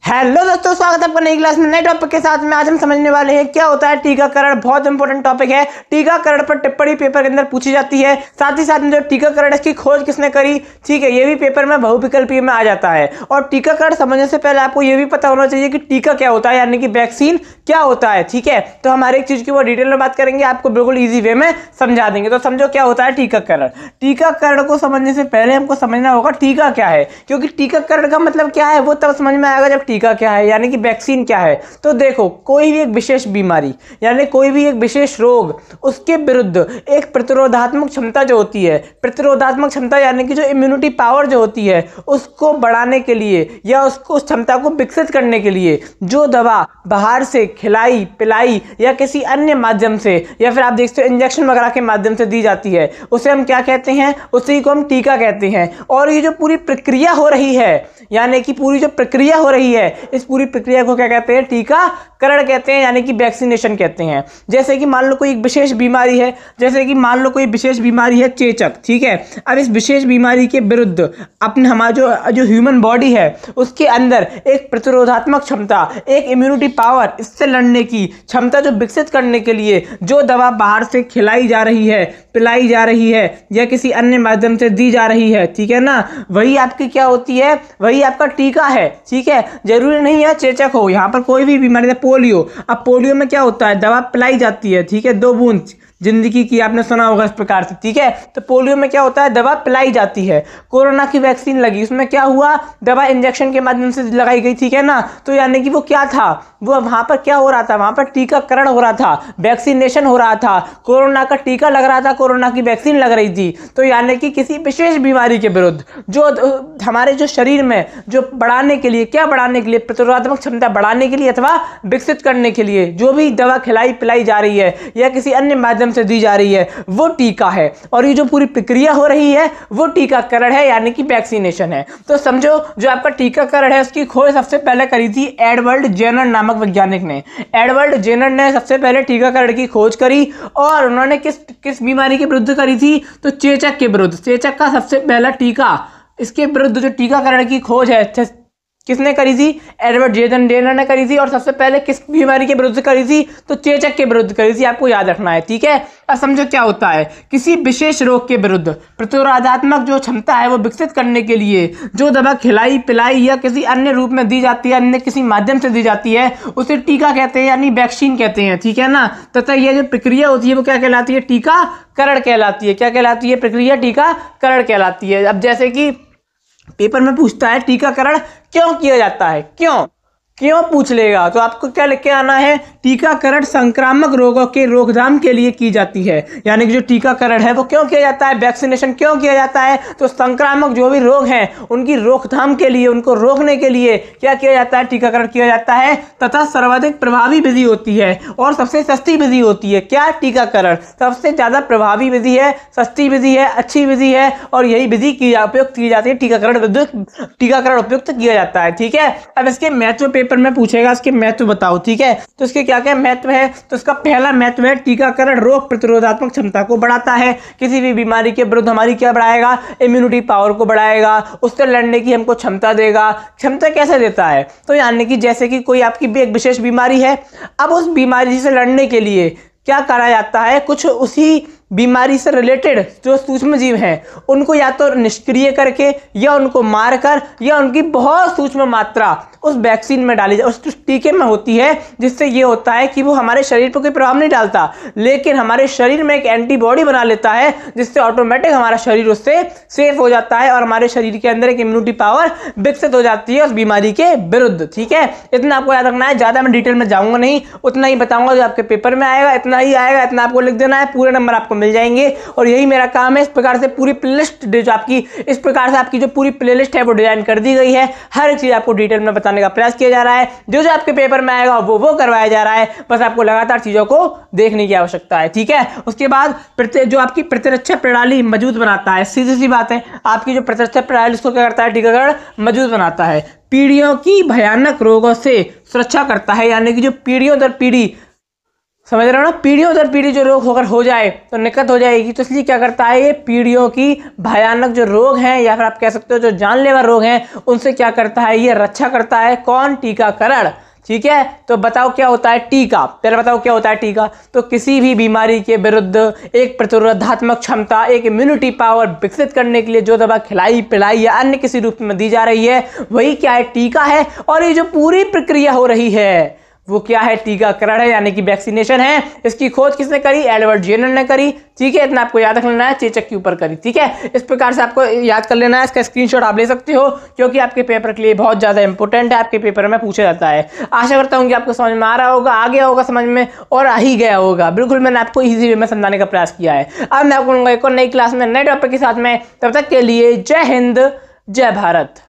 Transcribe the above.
Hello दोस्तों, स्वागत है आपका नई क्लास में नए टॉपिक के साथ में। आज हम समझने वाले हैं क्या होता है टीकाकरण। बहुत इंपॉर्टेंट टॉपिक है। टीकाकरण पर टिप्पणी पेपर के अंदर पूछी जाती है। साथ ही साथ में जो टीकाकरण इसकी खोज किसने करी, ठीक है, ये भी पेपर में बहुविकल्पीय में आ जाता है। और टीकाकरण समझने से पहले आपको ये भी पता होना चाहिए कि टीका क्या होता है, यानी कि वैक्सीन क्या होता है। ठीक है, तो हम हर एक चीज की वो डिटेल में बात करेंगे, आपको बिल्कुल ईजी वे में समझा देंगे। तो समझो क्या होता है टीकाकरण। टीकाकरण को समझने से पहले हमको समझना होगा टीका क्या है, क्योंकि टीकाकरण का मतलब क्या है वो तब समझ में आएगा जब टीका क्या है, यानी कि वैक्सीन क्या है। तो देखो, कोई भी एक विशेष बीमारी यानी कोई भी एक विशेष रोग, उसके विरुद्ध एक प्रतिरोधात्मक क्षमता जो होती है, प्रतिरोधात्मक क्षमता यानी कि जो इम्यूनिटी पावर जो होती है, उसको बढ़ाने के लिए या उसको उस क्षमता को विकसित करने के लिए जो दवा बाहर से खिलाई पिलाई या किसी अन्य माध्यम से या फिर आप देखते हो इंजेक्शन वगैरह के माध्यम से दी जाती है, उसे हम क्या कहते हैं, उसी को हम टीका कहते हैं। और ये जो पूरी प्रक्रिया हो रही है, यानी कि पूरी जो प्रक्रिया हो रही है, इस पूरी प्रक्रिया को क्या कहते हैं, टीकाकरण कहते हैं, यानी कि वैक्सीनेशन कहते हैं। जैसे कि मान लो कोई एक विशेष बीमारी है, जैसे कि मान लो कोई विशेष बीमारी है चेचक, ठीक है। अब इस विशेष बीमारी के विरुद्ध अपने हमारा जो ह्यूमन बॉडी है उसके अंदर एक प्रतिरोधात्मक क्षमता, एक इम्यूनिटी पावर, इससे लड़ने की क्षमता जो विकसित करने के लिए जो दवा बाहर से खिलाई जा रही है, पिलाई जा रही है या किसी अन्य माध्यम से दी जा रही है, ठीक है ना, वही आपकी क्या होती है, वही आपका टीका है। ठीक है, जरूरी नहीं है चेचक हो, यहाँ पर कोई भी बीमारी है, पोलियो। अब पोलियो में क्या होता है, दवा पिलाई जाती है, ठीक है, 2 बूंद जिंदगी की, आपने सुना होगा इस प्रकार से। ठीक है, तो पोलियो में क्या होता है, दवा पिलाई जाती है। कोरोना की वैक्सीन लगी, उसमें क्या हुआ, दवा इंजेक्शन के माध्यम से लगाई गई, ठीक है ना। तो यानी कि वो क्या था, वो वहां पर क्या हो रहा था, वहां पर टीकाकरण हो रहा था, वैक्सीनेशन हो रहा था, कोरोना का टीका लग रहा था, कोरोना की वैक्सीन लग रही थी। तो यानी कि किसी विशेष बीमारी के विरुद्ध जो हमारे जो शरीर में जो बढ़ाने के लिए, क्या बढ़ाने के लिए, प्रतिरोधात्मक क्षमता बढ़ाने के लिए अथवा विकसित करने के लिए जो भी दवा खिलाई पिलाई जा रही है या किसी अन्य माध्यम से दी जा रही है, वो टीका है। और ये जो पूरी प्रक्रिया हो रही है वो टीकाकरण है, यानी कि वैक्सीनेशन है। तो समझो, जो आपका टीकाकरण है उसकी खोज सबसे पहले करी थी एडवर्ड जेनर नामक वैज्ञानिक ने। एडवर्ड जेनर ने सबसे पहले टीकाकरण की खोज करी और उन्होंने किस बीमारी के विरुद्ध करी थी, तो चेचक के विरुद्ध। चेचक का सबसे पहला टीका, इसके विरुद्ध जो टीकाकरण की खोज है किसने करी थी, एडवर्ड जेनर ने करी थी। और सबसे पहले किस बीमारी के विरुद्ध करी थी, तो चेचक के विरुद्ध करी थी, आपको याद रखना है। ठीक है, अब समझो क्या होता है, किसी विशेष रोग के विरुद्ध प्रतिरोधात्मक जो क्षमता है वो विकसित करने के लिए जो दवा खिलाई पिलाई या किसी अन्य रूप में दी जाती है, अन्य किसी माध्यम से दी जाती है, उसे टीका कहते हैं, यानी वैक्सीन कहते हैं। ठीक है ना, तथा यह जो प्रक्रिया होती है वो क्या कहलाती है, टीकाकरण कहलाती है। क्या कहलाती है, प्रक्रिया टीकाकरण कहलाती है। अब जैसे कि पेपर में पूछता है टीकाकरण क्यों किया जाता है, क्यों पूछ लेगा, तो आपको क्या लिख के आना है, टीकाकरण संक्रामक रोगों के रोकथाम के लिए की जाती है। यानी कि जो टीकाकरण है वो क्यों किया जाता है, वैक्सीनेशन क्यों किया जाता है, तो संक्रामक जो भी रोग हैं उनकी रोकथाम के लिए, उनको रोकने के लिए क्या किया जाता है, टीकाकरण किया जाता है। तथा सर्वाधिक प्रभावी विधि होती है और सबसे सस्ती विधि होती है। क्या, टीकाकरण सबसे ज्यादा प्रभावी विधि है, सस्ती विधि है, अच्छी विधि है, और यही विधि उपयुक्त की जाती है, टीकाकरण उपयुक्त किया जाता है। ठीक है, अब इसके महत्व पेपर में पूछेगा, इसके महत्व बताओ। ठीक है, तो इसके क्या क्या महत्व है, तो इसका पहला महत्व है टीकाकरण रोग प्रतिरोधात्मक क्षमता को बढ़ाता है। किसी भी बीमारी के विरुद्ध हमारी क्या बढ़ाएगा, इम्यूनिटी पावर को बढ़ाएगा, उससे लड़ने की हमको क्षमता देगा। क्षमता कैसे देता है, तो यानी कि जैसे कि कोई आपकी एक विशेष बीमारी है, अब उस बीमारी से लड़ने के लिए क्या करा जाता है, कुछ उसी बीमारी से रिलेटेड जो सूक्ष्म जीव हैं उनको या तो निष्क्रिय करके या उनको मारकर या उनकी बहुत सूक्ष्म मात्रा उस वैक्सीन में डाली जाए, उस टीके में होती है, जिससे ये होता है कि वो हमारे शरीर पर कोई प्रभाव नहीं डालता, लेकिन हमारे शरीर में एक एंटीबॉडी बना लेता है, जिससे ऑटोमेटिक हमारा शरीर उससे सेफ हो जाता है और हमारे शरीर के अंदर एक इम्यूनिटी पावर विकसित हो जाती है उस बीमारी के विरुद्ध। ठीक है, इतना आपको याद रखना है, ज्यादा मैं डिटेल में जाऊंगा नहीं, उतना ही बताऊंगा जो आपके पेपर में आएगा, इतना ही आएगा, इतना आपको लिख देना है, पूरे नंबर आपको मिल जाएंगे। और यही मेरा काम है, इस प्रकार से पूरी प्लेलिस्ट जो आपकी, इस प्रकार से आपकी जो पूरी प्लेलिस्ट है वो डिजाइन कर दी गई है। हर एक चीज आपको डिटेल में बताने का प्रयास किया जा रहा है, जो जो आपके पेपर में आएगा वो करवाया जा रहा है, बस आपको लगातार चीजों को देखने की आवश्यकता है। ठीक है, उसके बाद जो आपकी प्रतिरक्षा प्रणाली मजबूत बनाता है, सीधी सी बात है, आपकी जो प्रतिरक्षा प्रणाली उसको क्या करता है, टीकाकरण मजबूत बनाता है। पीढ़ियों की भयानक रोगों से सुरक्षा करता है, यानी कि जो पीढ़ियों दर पीढ़ी समझ रहे हो ना, पीढ़ियों दर पीढ़ी जो रोग होकर हो जाए तो दिक्कत हो जाएगी। तो इसलिए क्या करता है, ये पीढ़ियों की भयानक जो रोग हैं या फिर आप कह सकते हो जो जानलेवा रोग हैं उनसे क्या करता है, ये रक्षा करता है। कौन? टीकाकरण। ठीक है, तो बताओ क्या होता है टीका। पहले बताओ क्या होता है टीका। तो किसी भी बीमारी के विरुद्ध एक प्रतिरोधात्मक क्षमता, एक इम्यूनिटी पावर विकसित करने के लिए जो दवा खिलाई पिलाई या अन्य किसी रूप में दी जा रही है वही क्या है, टीका है। और ये जो पूरी प्रक्रिया हो रही है वो क्या है, टीकाकरण है, यानी कि वैक्सीनेशन है। इसकी खोज किसने करी? एडवर्ड जेनर ने करी। ठीक है, इतना आपको याद रख लेना है, चेचक के ऊपर करी। ठीक है, इस प्रकार से आपको याद कर लेना है। इसका स्क्रीनशॉट आप ले सकते हो क्योंकि आपके पेपर के लिए बहुत ज्यादा इंपॉर्टेंट है, आपके पेपर में पूछा जाता है। आशा करता हूं कि आपको समझ में आ रहा होगा, आ गया होगा समझ में और आ ही गया होगा। बिल्कुल मैंने आपको इजी वे में समझाने का प्रयास किया है। अब मैं आपको एक और नई क्लास में नए टॉपिक के साथ में, तब तक के लिए जय हिंद जय भारत।